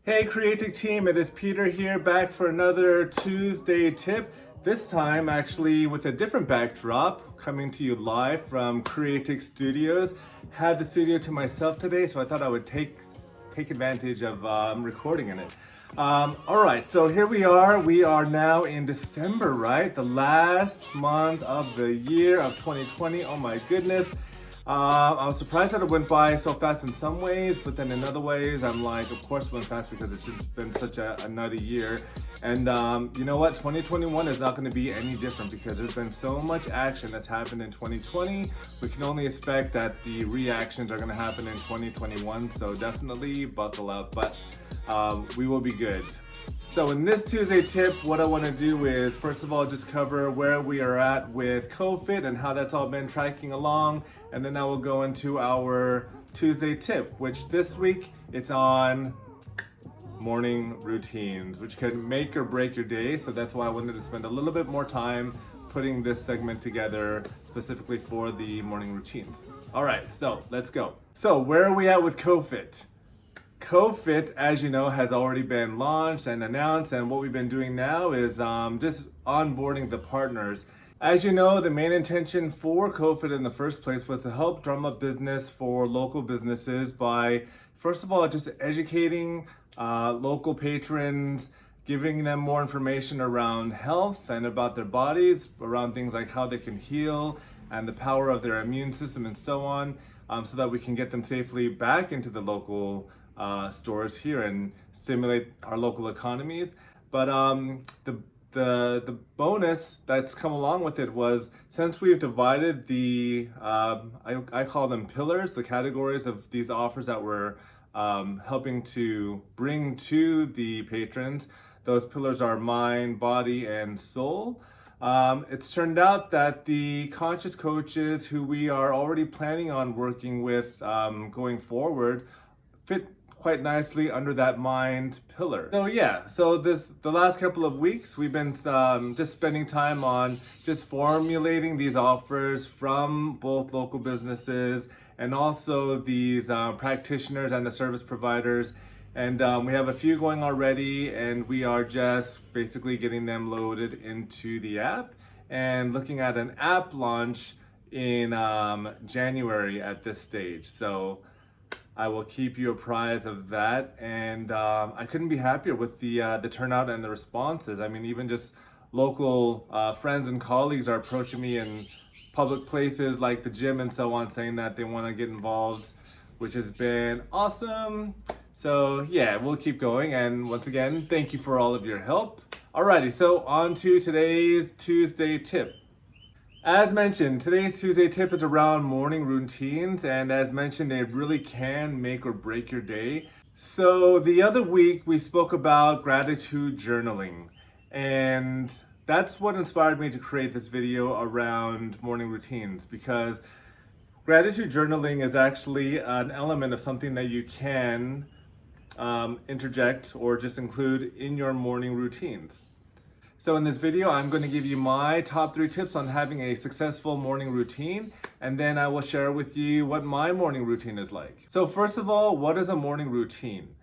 Hey Creative team, it is Peter here back for another Tuesday tip. This time actually with a different backdrop, coming to you live from Creative Studios. Had the studio to myself today, so I thought I would take advantage of recording in it. All right, so here we are. We are now in December, right? The last month of the year of 2020. Oh my goodness. I was surprised that it went by so fast in some ways, but then in other ways, I'm like, of course it went fast because it's just been such a nutty year. And you know what? 2021 is not going to be any different because there's been so much action that's happened in 2020. We can only expect that the reactions are going to happen in 2021. So definitely buckle up, but we will be good. So in this Tuesday tip, what I want to do is first of all just cover where we are at with COVID and how that's all been tracking along, and then I will go into our Tuesday tip, which this week it's on morning routines, which can make or break your day. So that's why I wanted to spend a little bit more time putting this segment together specifically for the morning routines. All right, so let's go. So where are we at with COVID? COVID, as you know, has already been launched and announced, and what we've been doing now is just onboarding the partners. As you know, the main intention for COVID in the first place was to help drum up business for local businesses by, first of all, just educating local patrons, giving them more information around health and about their bodies, around things like how they can heal and the power of their immune system and so on, so that we can get them safely back into the local stores here and stimulate our local economies. But the bonus that's come along with it was, since we've divided the I call them pillars, the categories of these offers that we're helping to bring to the patrons. Those pillars are mind, body, and soul. It's turned out that the conscious coaches who we are already planning on working with going forward fit quite nicely under that mind pillar. So yeah, so the last couple of weeks we've been just spending time on just formulating these offers from both local businesses and also these practitioners and the service providers. And we have a few going already, and we are just basically getting them loaded into the app and looking at an app launch in January at this stage. So I will keep you apprised of that, and I couldn't be happier with the turnout and the responses. I mean, even just local friends and colleagues are approaching me in public places like the gym and so on, saying that they want to get involved, which has been awesome. So yeah, we'll keep going, and once again, thank you for all of your help. Alrighty, so on to today's Tuesday tip. As mentioned, today's Tuesday tip is around morning routines, and as mentioned, they really can make or break your day. So the other week we spoke about gratitude journaling, and that's what inspired me to create this video around morning routines, because gratitude journaling is actually an element of something that you can interject or just include in your morning routines. So in this video, I'm going to give you my top 3 tips on having a successful morning routine, and then I will share with you what my morning routine is like. So first of all, what is a morning routine?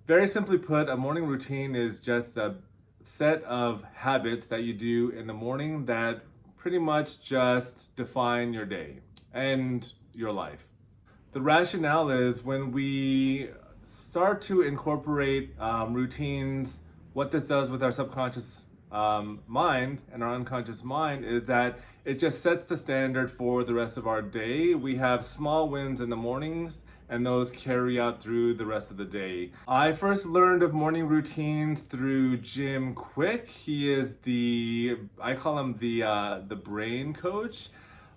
Very simply put, a morning routine is just a set of habits that you do in the morning that pretty much just define your day and your life. The rationale is when we start to incorporate routines, what this does with our subconscious mind and our unconscious mind is that it just sets the standard for the rest of our day. We have small wins in the mornings, and those carry out through the rest of the day. I first learned of morning routines through Jim Quick. He is I call him the brain coach.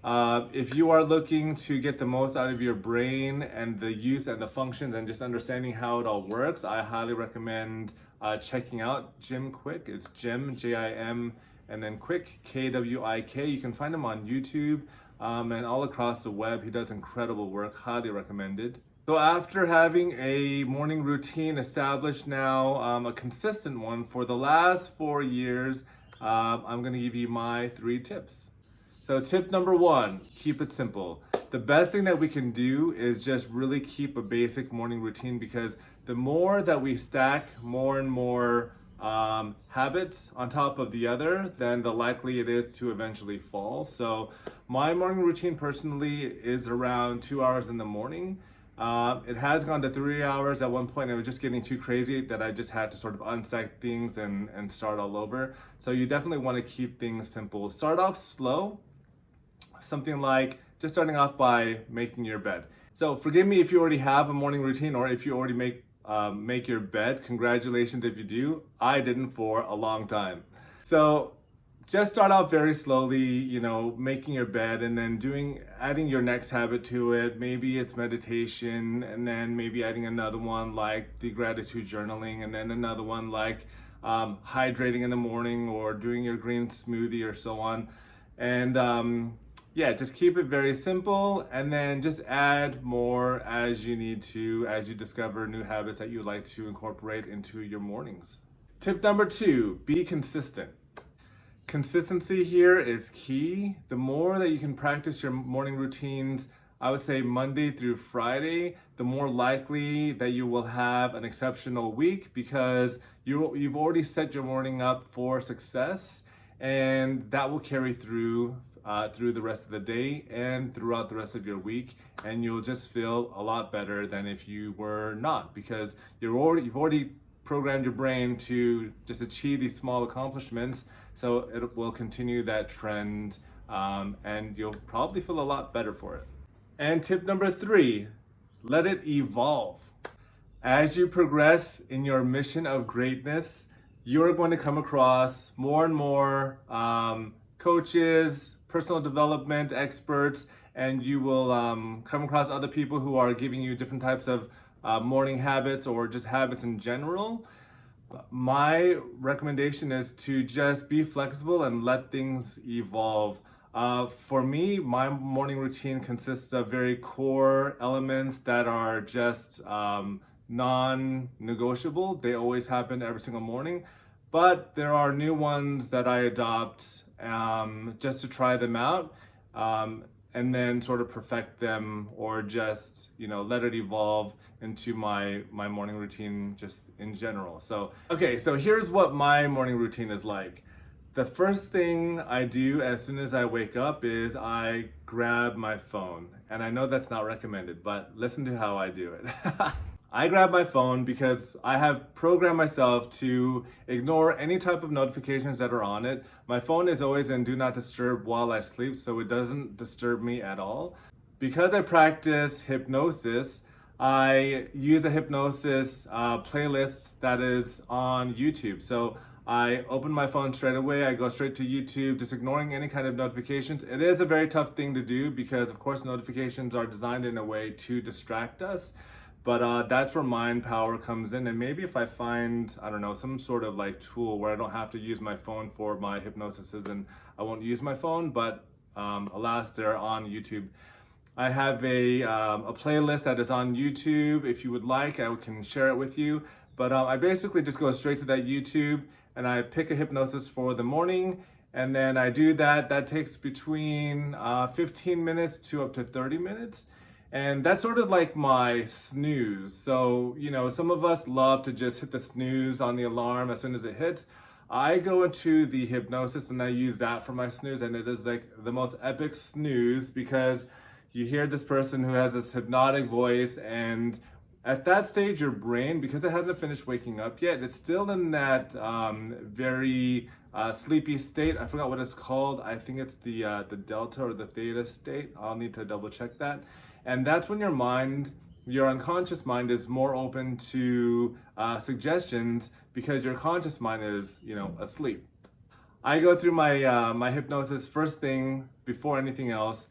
If you are looking to get the most out of your brain and the use and the functions and just understanding how it all works, I highly recommend checking out Jim Quick. It's Jim, Jim, and then Quick, Kwik. You can find him on YouTube and all across the web. He does incredible work, highly recommended. So after having a morning routine established now, a consistent one for the last 4 years, I'm gonna give you my 3 tips. So tip number 1, keep it simple. The best thing that we can do is just really keep a basic morning routine, because the more that we stack more and more habits on top of the other, then the likely it is to eventually fall. So my morning routine personally is around 2 hours in the morning. It has gone to 3 hours at one point. It was just getting too crazy that I just had to sort of unstack things and start all over. So you definitely want to keep things simple. Start off slow, something like just starting off by making your bed. So forgive me if you already have a morning routine or if you already make your bed. Congratulations if you do. I didn't for a long time. So just start out very slowly, making your bed and then adding your next habit to it. Maybe it's meditation, and then maybe adding another one like the gratitude journaling, and then another one like hydrating in the morning or doing your green smoothie or so on. And yeah, just keep it very simple and then just add more as you need to, as you discover new habits that you would like to incorporate into your mornings. Tip number 2, be consistent. Consistency here is key. The more that you can practice your morning routines, I would say Monday through Friday, the more likely that you will have an exceptional week because you've already set your morning up for success, and that will carry through the rest of the day and throughout the rest of your week, and you'll just feel a lot better than if you were not, because you've already programmed your brain to just achieve these small accomplishments, so it will continue that trend, and you'll probably feel a lot better for it. And tip number 3, let it evolve. As you progress in your mission of greatness, you're going to come across more and more coaches, personal development experts, and you will come across other people who are giving you different types of morning habits or just habits in general. My recommendation is to just be flexible and let things evolve. For me, my morning routine consists of very core elements that are just non-negotiable. They always happen every single morning, but there are new ones that I adopt just to try them out, and then sort of perfect them, or just let it evolve into my morning routine just in general. So here's what my morning routine is like. The first thing I do as soon as I wake up is I grab my phone, and I know that's not recommended, but listen to how I do it. I grab my phone because I have programmed myself to ignore any type of notifications that are on it. My phone is always in do not disturb while I sleep, so it doesn't disturb me at all. Because I practice hypnosis, I use a hypnosis playlist that is on YouTube. So I open my phone straight away, I go straight to YouTube, just ignoring any kind of notifications. It is a very tough thing to do because, of course, notifications are designed in a way to distract us. But that's where mind power comes in. And maybe if I find, I don't know, some sort of like tool where I don't have to use my phone for my hypnosis, and I won't use my phone, but alas, they're on YouTube. I have a playlist that is on YouTube. If you would like, I can share it with you. But I basically just go straight to that YouTube and I pick a hypnosis for the morning. And then I do that. That takes between 15 minutes to up to 30 minutes. And that's sort of like my snooze. So, some of us love to just hit the snooze on the alarm as soon as it hits. I go into the hypnosis and I use that for my snooze, and it is like the most epic snooze because you hear this person who has this hypnotic voice, and at that stage, your brain, because it hasn't finished waking up yet, it's still in that very sleepy state. I forgot what it's called. I think it's the delta or the theta state. I'll need to double check that. And that's when your unconscious mind is more open to suggestions because your conscious mind is, asleep. I go through my hypnosis first thing before anything else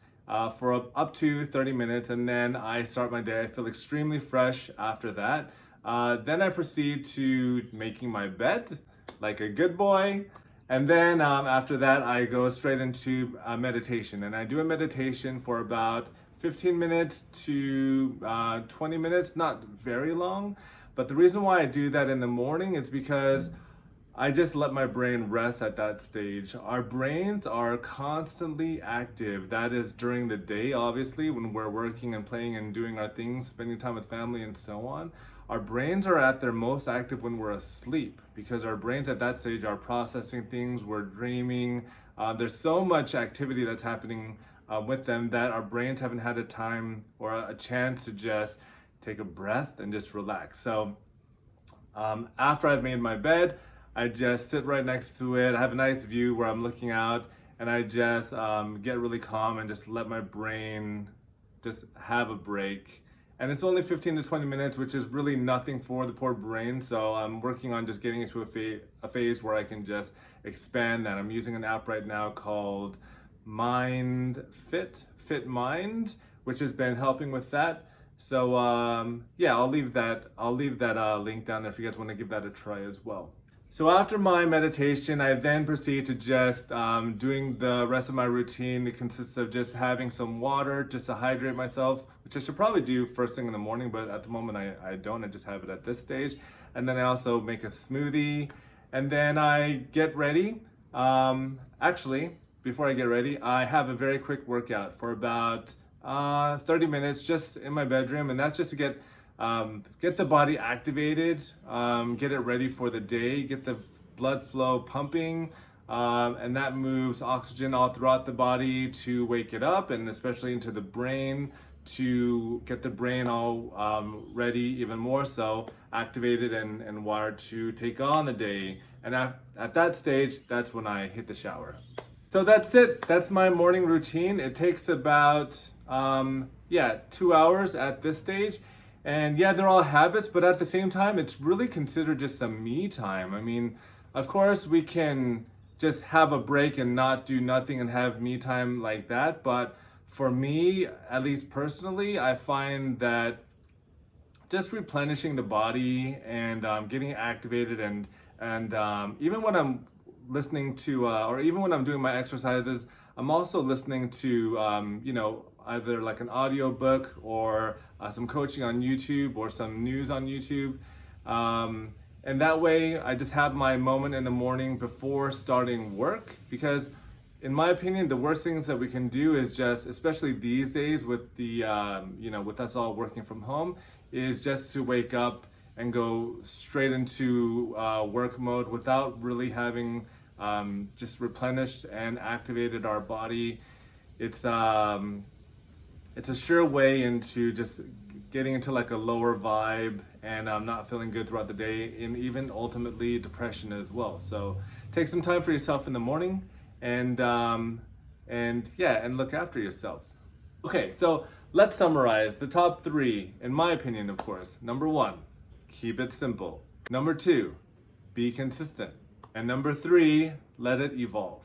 for up to 30 minutes, and then I start my day. I feel extremely fresh after that. Then I proceed to making my bed like a good boy. And then after that, I go straight into meditation, and I do a meditation for about 15 minutes to 20 minutes, not very long. But the reason why I do that in the morning is because I just let my brain rest at that stage. Our brains are constantly active. That is during the day, obviously, when we're working and playing and doing our things, spending time with family and so on. our brains are at their most active when we're asleep, because our brains at that stage are processing things, we're dreaming. There's so much activity that's happening with them that our brains haven't had a time or a chance to just take a breath and just relax. So after I've made my bed, I just sit right next to it. I have a nice view where I'm looking out, and I just get really calm and just let my brain just have a break. And it's only 15 to 20 minutes, which is really nothing for the poor brain. So I'm working on just getting into a phase where I can just expand that. I'm using an app right now called Fit Mind, which has been helping with that. So yeah, I'll leave that link down there if you guys want to give that a try as well. So after my meditation, I then proceed to just doing the rest of my routine. It consists of just having some water just to hydrate myself, which I should probably do first thing in the morning, but at the moment I don't. I just have it at this stage. And then I also make a smoothie, and then I get ready. Actually, before I get ready, I have a very quick workout for about 30 minutes just in my bedroom, and that's just to get the body activated, get it ready for the day, get the blood flow pumping, and that moves oxygen all throughout the body to wake it up, and especially into the brain to get the brain all ready, even more so activated and wired to take on the day. And at that stage, that's when I hit the shower. So that's it. That's my morning routine. It takes about 2 hours at this stage. And yeah, they're all habits, but at the same time, it's really considered just some me time. I mean, of course, we can just have a break and not do nothing and have me time like that. But for me, at least personally, I find that just replenishing the body and getting activated and even when I'm listening to, or even when I'm doing my exercises, I'm also listening to, either like an audio book or some coaching on YouTube or some news on YouTube. And that way I just have my moment in the morning before starting work, because in my opinion, the worst things that we can do is just, especially these days with the, with us all working from home, is just to wake up and go straight into work mode without really having just replenished and activated our body. It's a sure way into just getting into like a lower vibe and not feeling good throughout the day, and even ultimately depression as well. So take some time for yourself in the morning and look after yourself. Okay, so let's summarize the top 3, in my opinion, of course. Number 1, keep it simple. Number 2, be consistent. And number 3, let it evolve.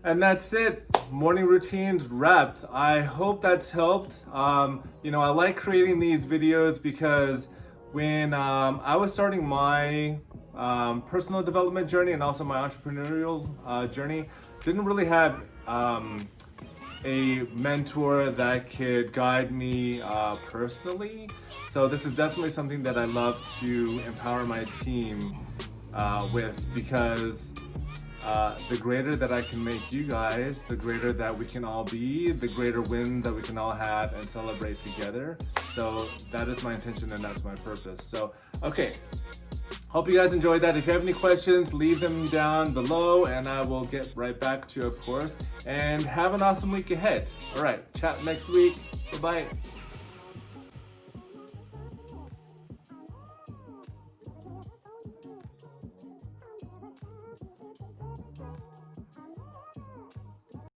And that's it. Morning routines wrapped. I hope that's helped. I like creating these videos because when I was starting my personal development journey and also my entrepreneurial journey, didn't really have a mentor that could guide me personally. So this is definitely something that I love to empower my team with, because the greater that I can make you guys, the greater that we can all be, the greater wins that we can all have and celebrate together. So that is my intention and that's my purpose. So, okay. Hope you guys enjoyed that. If you have any questions, leave them down below and I will get right back to you, of course. And have an awesome week ahead. All right, chat next week. Bye-bye.